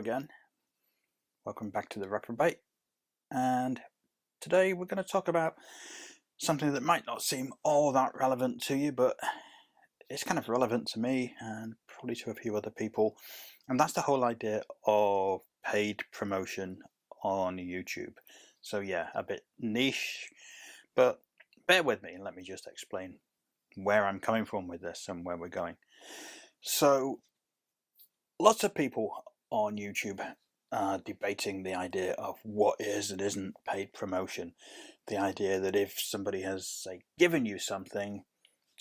again. Welcome back to the Reprobate. And today we're going to talk about something that might not seem all that relevant to you, but it's kind of relevant to me and probably to a few other people. And that's the whole idea of paid promotion on YouTube. So yeah, a bit niche, but bear with me and let me just explain where I'm coming from with this and where we're going. So lots of people on YouTube are debating the idea of what is and isn't paid promotion. The idea that if somebody has, say, given you something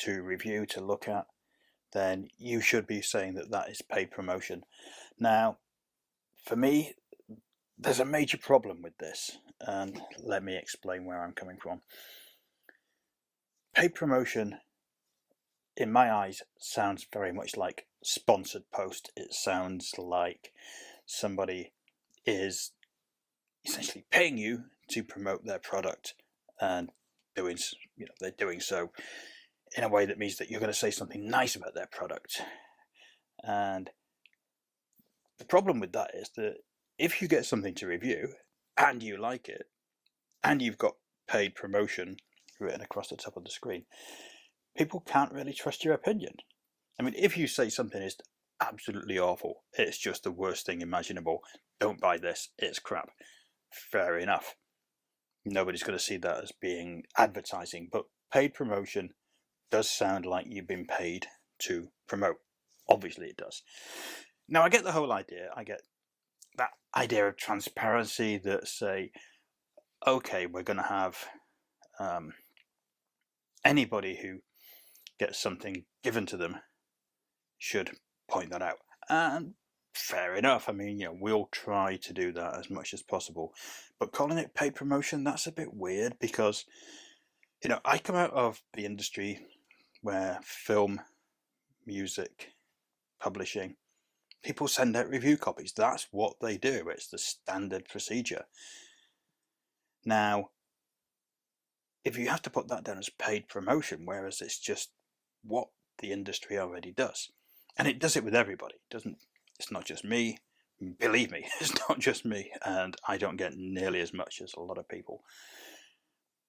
to review, to look at, then you should be saying that that is paid promotion. Now, for me, there's a major problem with this, and let me explain where I'm coming from. Paid promotion, in my eyes, sounds very much like sponsored post. It sounds like somebody is essentially paying you to promote their product, and they're doing so in a way that means that you're going to say something nice about their product. And the problem with that is that if you get something to review and you like it and you've got paid promotion written across the top of the screen, people can't really trust your opinion. I mean, if you say something is absolutely awful, it's just the worst thing imaginable, don't buy this, it's crap, fair enough. Nobody's going to see that as being advertising, but paid promotion does sound like you've been paid to promote. Obviously it does. Now, I get the whole idea. I get that idea of transparency, that say, okay, we're going to have anybody who gets something given to them should point that out. And fair enough. I mean, we'll try to do that as much as possible. But calling it paid promotion, that's a bit weird because, I come out of the industry where film, music, publishing, people send out review copies. That's what they do. It's the standard procedure. Now, if you have to put that down as paid promotion, whereas it's just what the industry already does, and it does it with everybody, it's not just me. Believe me, it's not just me, and I don't get nearly as much as a lot of people.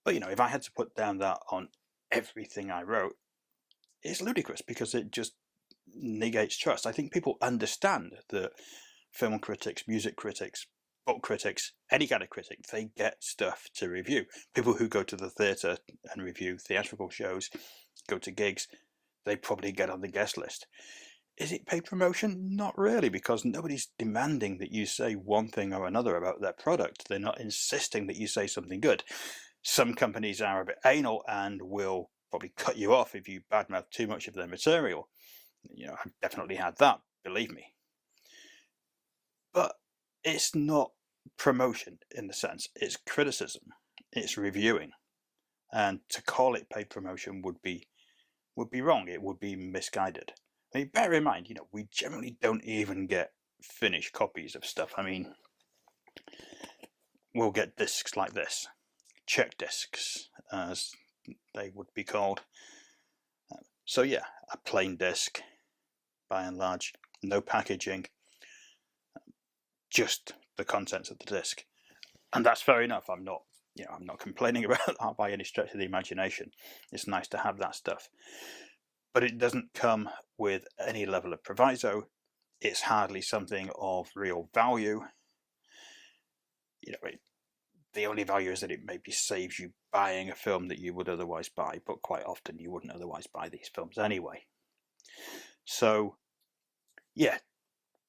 But if I had to put down that on everything I wrote, it's ludicrous because it just negates trust. I think people understand that film critics, music critics, book critics, any kind of critic, they get stuff to review. People who go to the theatre and review theatrical shows, go to gigs, they probably get on the guest list. Is it paid promotion? Not really, because nobody's demanding that you say one thing or another about their product. They're not insisting that you say something good. Some companies are a bit anal and will probably cut you off if you badmouth too much of their material. I've definitely had that, believe me. But it's not promotion in the sense, it's criticism, it's reviewing. And to call it paid promotion would be wrong, it would be misguided. I mean, bear in mind, we generally don't even get finished copies of stuff. I mean, we'll get discs like this, check discs, as they would be called. So yeah, a plain disc, by and large, no packaging, just the contents of the disc. And that's fair enough. I'm not complaining about that by any stretch of the imagination. It's nice to have that stuff. But it doesn't come with any level of proviso. It's hardly something of real value. The only value is that it maybe saves you buying a film that you would otherwise buy, but quite often you wouldn't otherwise buy these films anyway. So, yeah,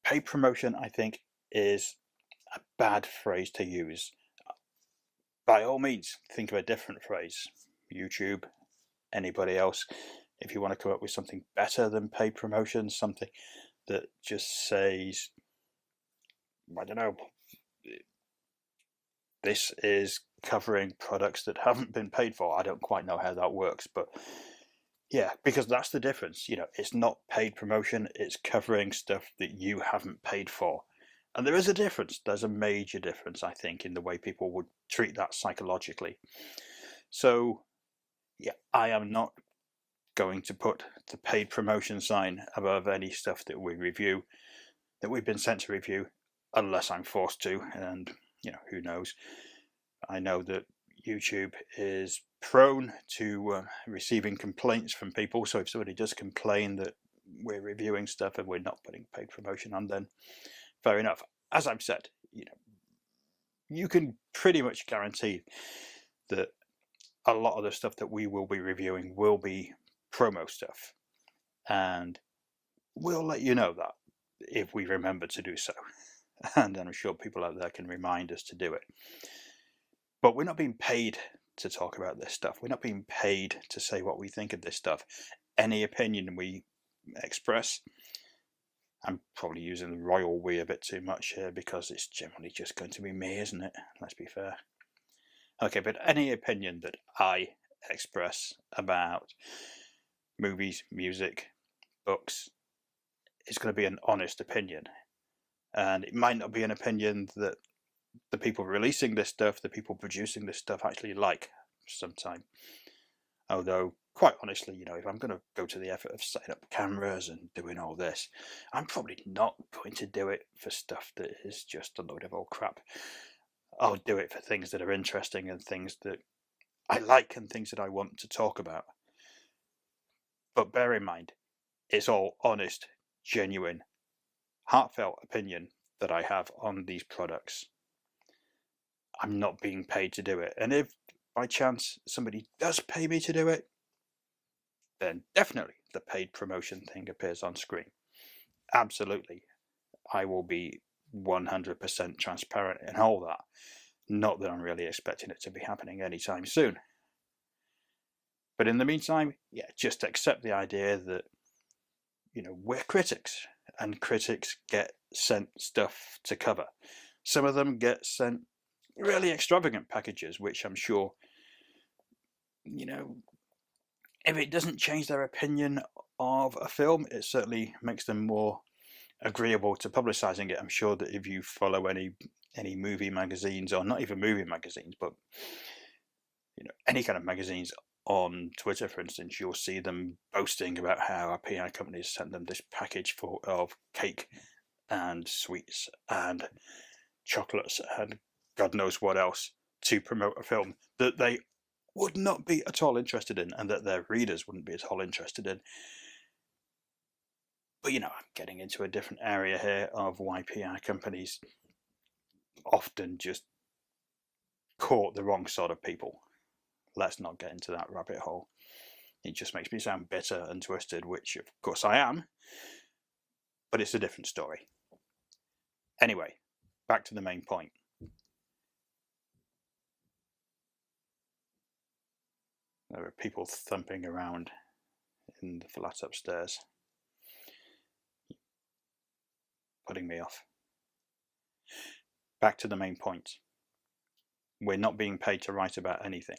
paid promotion, I think, is a bad phrase to use. By all means, think of a different phrase. YouTube, anybody else. If you want to come up with something better than paid promotion, something that just says, I don't know, this is covering products that haven't been paid for. I don't quite know how that works, but yeah, because that's the difference. It's not paid promotion, it's covering stuff that you haven't paid for. And there is a difference. There's a major difference, I think, in the way people would treat that psychologically. So, yeah, I am not going to put the paid promotion sign above any stuff that we review, that we've been sent to review. unless I'm forced to, and who knows. I know that YouTube is prone to receiving complaints from people, so if somebody does complain that we're reviewing stuff and we're not putting paid promotion on, then fair enough. As I've said, you can pretty much guarantee that a lot of the stuff that we will be reviewing will be promo stuff, and we'll let you know that if we remember to do so. And I'm sure people out there can remind us to do it. But we're not being paid to talk about this stuff. We're not being paid to say what we think of this stuff. Any opinion we express, I'm probably using the royal we a bit too much here because it's generally just going to be me, isn't it? Let's be fair. Okay, but any opinion that I express about movies, music, books, is going to be an honest opinion. And it might not be an opinion that the people releasing this stuff, the people producing this stuff actually like sometime. Although, quite honestly, if I'm going to go to the effort of setting up cameras and doing all this, I'm probably not going to do it for stuff that is just a load of old crap. I'll do it for things that are interesting and things that I like and things that I want to talk about. But bear in mind, it's all honest, genuine, heartfelt opinion that I have on these products. I'm not being paid to do it. And if by chance somebody does pay me to do it, then definitely the paid promotion thing appears on screen. Absolutely. I will be 100% transparent in all that. Not that I'm really expecting it to be happening anytime soon. But in the meantime, just accept the idea that, we're critics, and critics get sent stuff to cover. Some of them get sent really extravagant packages, which I'm sure, if it doesn't change their opinion of a film, it certainly makes them more agreeable to publicizing it. I'm sure that if you follow any movie magazines, or not even movie magazines, but any kind of magazines on Twitter, for instance, you'll see them boasting about how a PR company has sent them this package of cake and sweets and chocolates and God knows what else to promote a film that they would not be at all interested in, and that their readers wouldn't be at all interested in. But I'm getting into a different area here of why PR companies often just court the wrong sort of people. Let's not get into that rabbit hole. It just makes me sound bitter and twisted, which of course I am, but it's a different story. Anyway, back to the main point. There are people thumping around in the flat upstairs, putting me off. Back to the main point. We're not being paid to write about anything.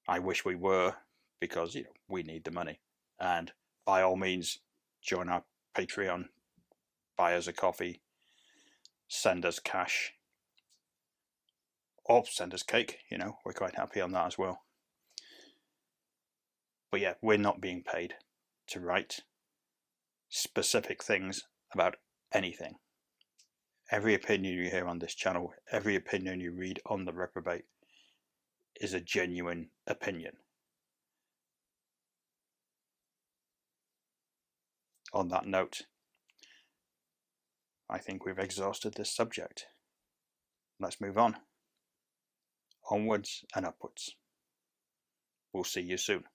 I wish we were, because we need the money. And by all means, join our Patreon, buy us a coffee, send us cash, or send us cake. We're quite happy on that as well. But we're not being paid to write specific things about anything. Every opinion you hear on this channel, every opinion you read on The Reprobate, is a genuine opinion. On that note, I think we've exhausted this subject. Let's move on. Onwards and upwards. We'll see you soon.